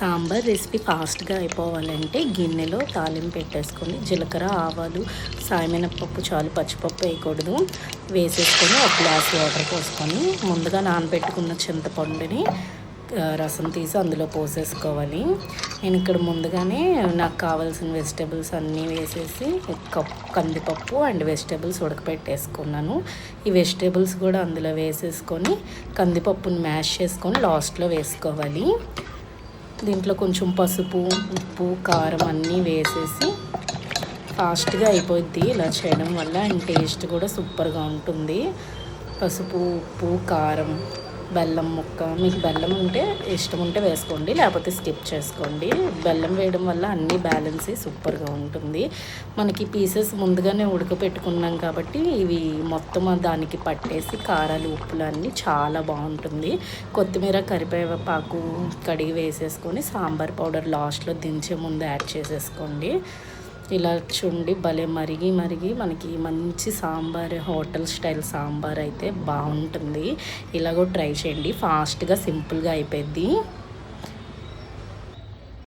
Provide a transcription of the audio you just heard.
Sambar recipe ఫాస్ట్గా అయిపోవాలంటే గిన్నెలో తాలింపు పెట్టేసుకొని జీలకర్ర ఆవాలు సాయమినపప్పు చాలు, పచ్చిపప్పు వేయకూడదు, వేసేసుకొని ఒక గ్లాస్ వాటర్ పోసుకొని ముందుగా నానబెట్టుకున్న చింతపండుని రసం తీసి అందులో పోసేసుకోవాలి. నేను ఇక్కడ ముందుగానే నాకు కావాల్సిన వెజిటేబుల్స్ అన్నీ వేసేసి కందిపప్పు అండ్ వెజిటేబుల్స్ ఉడకపెట్టేసుకున్నాను. ఈ వెజిటేబుల్స్ కూడా అందులో వేసేసుకొని కందిపప్పుని మ్యాష్ చేసుకొని లాస్ట్లో వేసుకోవాలి. దీంట్లో కొంచెం పసుపు, ఉప్పు, కారం అన్నీ వేసేసి ఫాస్ట్గా అయిపోద్ది ఇలా చేయడం వల్ల. అండ్ టేస్ట్ కూడా సూపర్గా ఉంటుంది. పసుపు, ఉప్పు, కారం, బెల్లం ముక్క, మీకు బెల్లం ఉంటే ఇష్టం ఉంటే వేసుకోండి, లేకపోతే స్కిప్ చేసుకోండి. బెల్లం వేయడం వల్ల అన్నీ బ్యాలెన్స్ సూపర్గా ఉంటుంది. మనకి పీసెస్ ముందుగానే ఉడకపెట్టుకున్నాం కాబట్టి ఇవి మొత్తం దానికి పట్టేసి కారాలు, ఉప్పులు అన్నీ చాలా బాగుంటుంది. కొత్తిమీర, కరివేపాకు కడిగి వేసేసుకొని సాంబార్ పౌడర్ లాస్ట్లో దించే ముందు యాడ్ చేసేసుకోండి. ఇలా చూడండి, భలే మరిగి మనకి మంచి సాంబార్, హోటల్ స్టైల్ సాంబార్ అయితే బాగుంటుంది. ఇలాగో ట్రై చేయండి, ఫాస్ట్గా సింపుల్గా అయిపోద్ది.